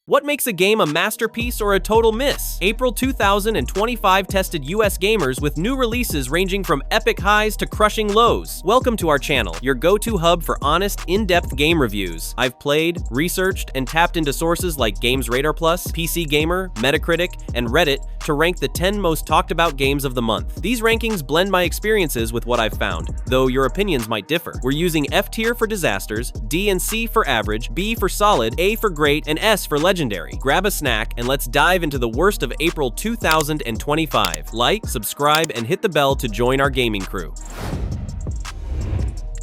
What makes a game a masterpiece or a total miss? April 2025 tested US gamers with new releases ranging from epic highs to crushing lows. Welcome to our channel, your go-to hub for honest, in-depth game reviews. I've played, researched, and tapped into sources like GamesRadar+, PC Gamer, Metacritic, and Reddit to rank the 10 most talked about games of the month. These rankings blend my experiences with what I've found, though your opinions might differ. We're using F tier for disasters, D and C for average, B for solid, A for great, and S for legendary. Grab a snack and let's dive into the worst of April 2025. Like, subscribe, and hit the bell to join our gaming crew.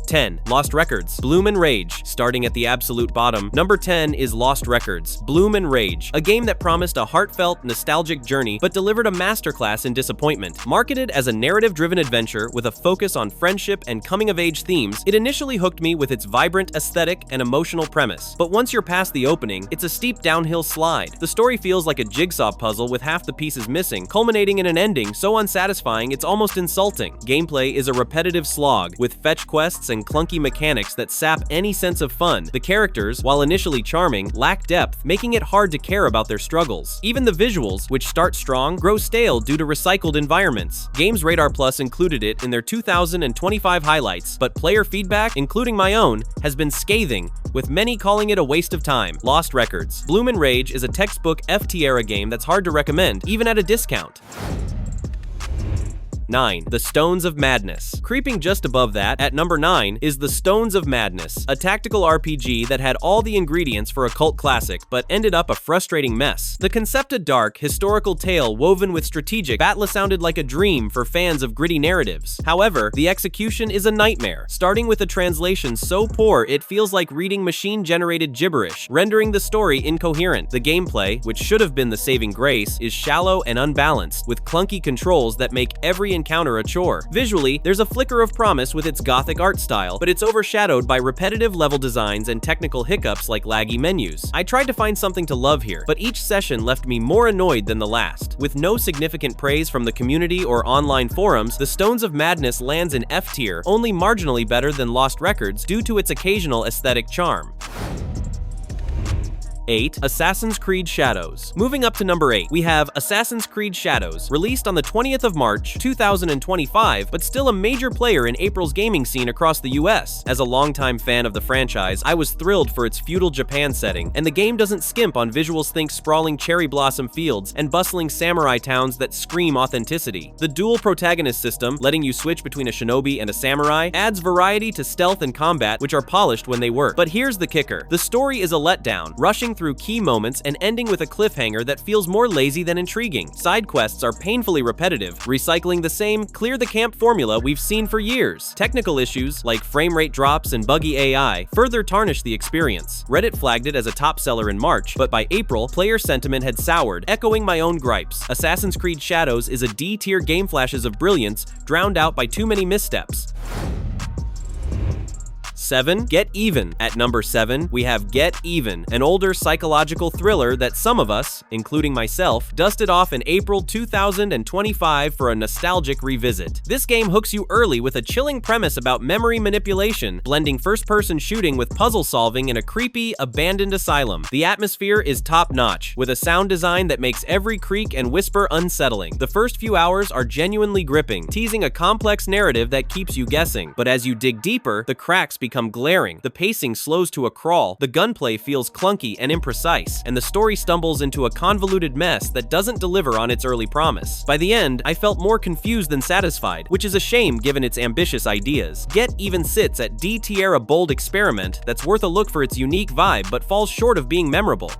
10. Lost Records. Bloom and Rage. Starting at the absolute bottom, number 10 is Lost Records. Bloom and Rage, a game that promised a heartfelt, nostalgic journey but delivered a masterclass in disappointment. Marketed as a narrative-driven adventure with a focus on friendship and coming-of-age themes, it initially hooked me with its vibrant aesthetic and emotional premise. But once you're past the opening, it's a steep downhill slide. The story feels like a jigsaw puzzle with half the pieces missing, culminating in an ending so unsatisfying it's almost insulting. Gameplay is a repetitive slog, with fetch quests and clunky mechanics that sap any sense of fun. The characters, while initially charming, lack depth, making it hard to care about their struggles. Even the visuals, which start strong, grow stale due to recycled environments. GamesRadar Plus included it in their 2025 highlights, but player feedback, including my own, has been scathing, with many calling it a waste of time. Lost Records. Bloom and Rage is a textbook F-tier game that's hard to recommend, even at a discount. 9. The Stones of Madness. Creeping just above that, at number 9, is The Stones of Madness, a tactical RPG that had all the ingredients for a cult classic, but ended up a frustrating mess. The concept a dark, historical tale woven with strategic battle sounded like a dream for fans of gritty narratives. However, the execution is a nightmare, starting with a translation so poor it feels like reading machine-generated gibberish, rendering the story incoherent. The gameplay, which should have been the saving grace, is shallow and unbalanced, with clunky controls that make every encounter a chore. Visually, there's a flicker of promise with its gothic art style, but it's overshadowed by repetitive level designs and technical hiccups like laggy menus. I tried to find something to love here, but each session left me more annoyed than the last. With no significant praise from the community or online forums, The Stones of Madness lands in F tier, only marginally better than Lost Records due to its occasional aesthetic charm. 8. Assassin's Creed Shadows. Moving up to number 8, we have Assassin's Creed Shadows, released on the 20th of March, 2025, but still a major player in April's gaming scene across the US. As a longtime fan of the franchise, I was thrilled for its feudal Japan setting, and the game doesn't skimp on visuals. Think sprawling cherry blossom fields and bustling samurai towns that scream authenticity. The dual protagonist system, letting you switch between a shinobi and a samurai, adds variety to stealth and combat, which are polished when they work. But here's the kicker. The story is a letdown, rushing through key moments and ending with a cliffhanger that feels more lazy than intriguing. Side quests are painfully repetitive, recycling the same clear-the-camp formula we've seen for years. Technical issues, like frame rate drops and buggy AI, further tarnish the experience. Reddit flagged it as a top seller in March, but by April, player sentiment had soured, echoing my own gripes. Assassin's Creed Shadows is a D-tier game flashes of brilliance, drowned out by too many missteps. 7. Get Even. At number 7, we have Get Even, an older psychological thriller that some of us, including myself, dusted off in April 2025 for a nostalgic revisit. This game hooks you early with a chilling premise about memory manipulation, blending first-person shooting with puzzle solving in a creepy, abandoned asylum. The atmosphere is top-notch, with a sound design that makes every creak and whisper unsettling. The first few hours are genuinely gripping, teasing a complex narrative that keeps you guessing. But as you dig deeper, the cracks become glaring, the pacing slows to a crawl, the gunplay feels clunky and imprecise, and the story stumbles into a convoluted mess that doesn't deliver on its early promise. By the end, I felt more confused than satisfied, which is a shame given its ambitious ideas. Get Even sits at D tier, a bold experiment that's worth a look for its unique vibe but falls short of being memorable.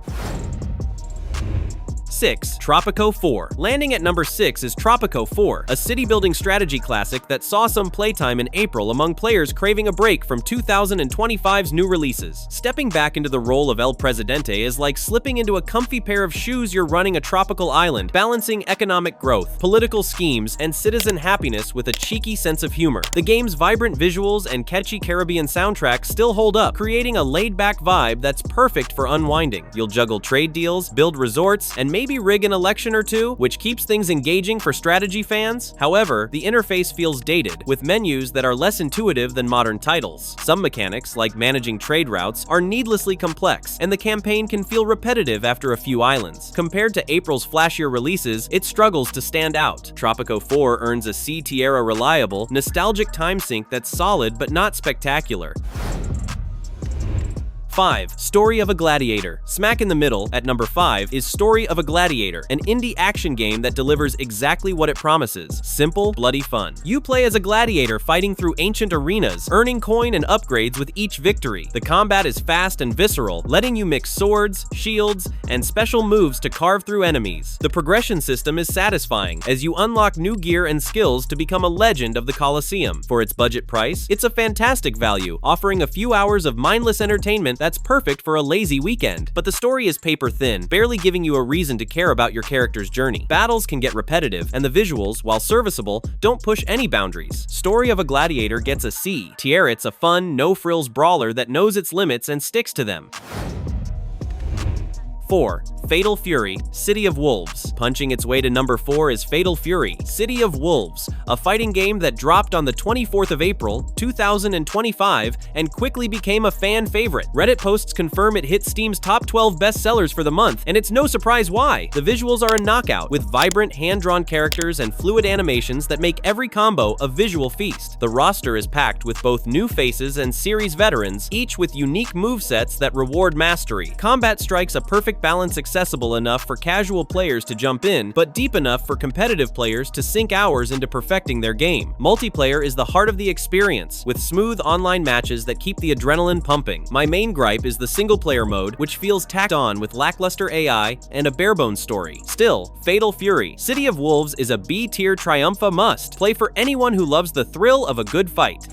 6. Tropico 4. Landing at number 6 is Tropico 4, a city-building strategy classic that saw some playtime in April among players craving a break from 2025's new releases. Stepping back into the role of El Presidente is like slipping into a comfy pair of shoes you're running a tropical island, balancing economic growth, political schemes, and citizen happiness with a cheeky sense of humor. The game's vibrant visuals and catchy Caribbean soundtrack still hold up, creating a laid-back vibe that's perfect for unwinding. You'll juggle trade deals, build resorts, and maybe maybe rig an election or two, which keeps things engaging for strategy fans. However, the interface feels dated, with menus that are less intuitive than modern titles. Some mechanics, like managing trade routes, are needlessly complex, and the campaign can feel repetitive after a few islands. Compared to April's flashier releases, it struggles to stand out. Tropico 4 earns a C-tier reliable, nostalgic time sink that's solid but not spectacular. 5. Story of a Gladiator. Smack in the middle, at number 5, is Story of a Gladiator, an indie action game that delivers exactly what it promises: simple, bloody fun. You play as a gladiator fighting through ancient arenas, earning coin and upgrades with each victory. The combat is fast and visceral, letting you mix swords, shields, and special moves to carve through enemies. The progression system is satisfying, as you unlock new gear and skills to become a legend of the Colosseum. For its budget price, it's a fantastic value, offering a few hours of mindless entertainment that's perfect for a lazy weekend. But the story is paper thin, barely giving you a reason to care about your character's journey. Battles can get repetitive, and the visuals, while serviceable, don't push any boundaries. Story of a Gladiator gets a C tier. It's a fun, no-frills brawler that knows its limits and sticks to them. 4. Fatal Fury, City of Wolves. Punching its way to number 4 is Fatal Fury, City of Wolves, a fighting game that dropped on the 24th of April, 2025, and quickly became a fan favorite. Reddit posts confirm it hit Steam's top 12 bestsellers for the month, and it's no surprise why. The visuals are a knockout, with vibrant, hand-drawn characters and fluid animations that make every combo a visual feast. The roster is packed with both new faces and series veterans, each with unique movesets that reward mastery. Combat strikes a perfect balance, accessible enough for casual players to jump in, but deep enough for competitive players to sink hours into perfecting their game. Multiplayer is the heart of the experience, with smooth online matches that keep the adrenaline pumping. My main gripe is the single-player mode, which feels tacked on with lackluster AI and a barebones story. Still, Fatal Fury, City of Wolves is a B-tier Triumpha must. Play for anyone who loves the thrill of a good fight.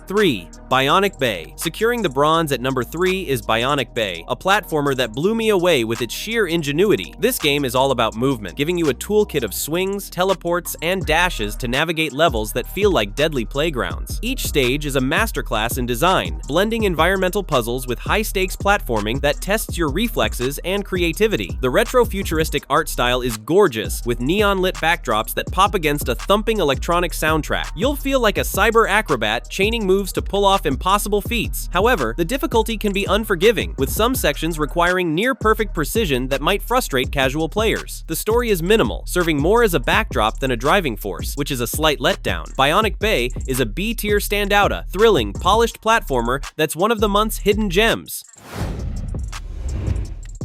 3. Bionic Bay. Securing the bronze at number 3 is Bionic Bay, a platformer that blew me away with its sheer ingenuity. This game is all about movement, giving you a toolkit of swings, teleports, and dashes to navigate levels that feel like deadly playgrounds. Each stage is a masterclass in design, blending environmental puzzles with high-stakes platforming that tests your reflexes and creativity. The retro-futuristic art style is gorgeous, with neon-lit backdrops that pop against a thumping electronic soundtrack. You'll feel like a cyber acrobat chaining moves to pull off impossible feats. However, the difficulty can be unforgiving, with some sections requiring near-perfect precision that might frustrate casual players. The story is minimal, serving more as a backdrop than a driving force, which is a slight letdown. Bionic Bay is a B-tier standout, a thrilling, polished platformer that's one of the month's hidden gems.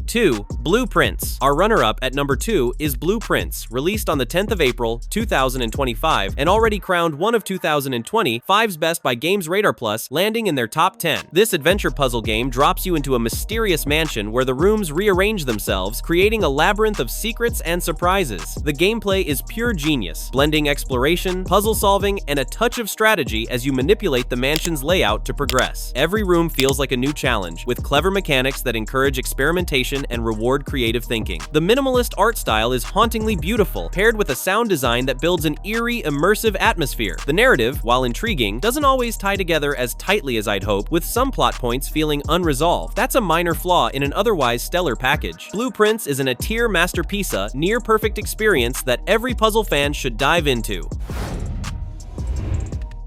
2. Blueprints. Our runner-up at number 2 is Blueprints, released on the 10th of April, 2025, and already crowned one of 2025's best by GamesRadar Plus, landing in their top 10. This adventure puzzle game drops you into a mysterious mansion where the rooms rearrange themselves, creating a labyrinth of secrets and surprises. The gameplay is pure genius, blending exploration, puzzle solving, and a touch of strategy as you manipulate the mansion's layout to progress. Every room feels like a new challenge, with clever mechanics that encourage experimentation and reward creative thinking. The minimalist art style is hauntingly beautiful, paired with a sound design that builds an eerie, immersive atmosphere. The narrative, while intriguing, doesn't always tie together as tightly as I'd hope, with some plot points feeling unresolved. That's a minor flaw in an otherwise stellar package. Blueprints is a tier masterpiece, a near-perfect experience that every puzzle fan should dive into.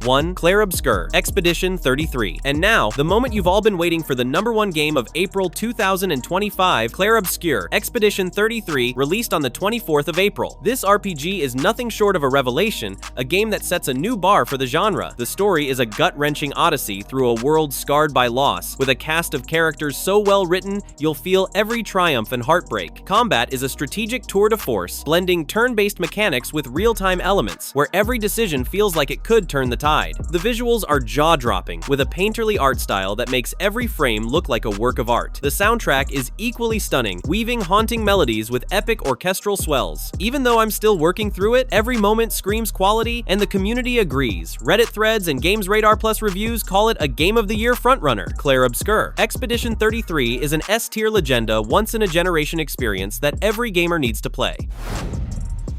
1. Clair Obscur, Expedition 33. And now, the moment you've all been waiting for, the number 1 game of April 2025, Clair Obscur, Expedition 33, released on the 24th of April. This RPG is nothing short of a revelation, a game that sets a new bar for the genre. The story is a gut-wrenching odyssey through a world scarred by loss, with a cast of characters so well written, you'll feel every triumph and heartbreak. Combat is a strategic tour de force, blending turn-based mechanics with real-time elements, where every decision feels like it could turn the tide. The visuals are jaw-dropping, with a painterly art style that makes every frame look like a work of art. The soundtrack is equally stunning, weaving haunting melodies with epic orchestral swells. Even though I'm still working through it, every moment screams quality, and the community agrees. Reddit threads and GamesRadar Plus reviews call it a Game of the Year frontrunner. Clair Obscur. Expedition 33 is an S-tier legenda, once-in-a-generation experience that every gamer needs to play.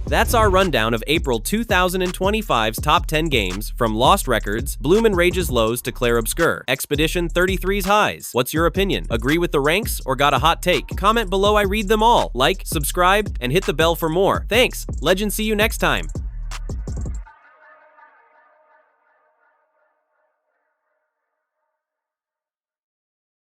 That's our rundown of April 2025's top 10 games, from Lost Records, Bloom and Rage's lows to Clair Obscur, Expedition 33's highs. What's your opinion? Agree with the ranks or got a hot take? Comment below, I read them all. Like, subscribe, and hit the bell for more. Thanks. Legend, see you next time.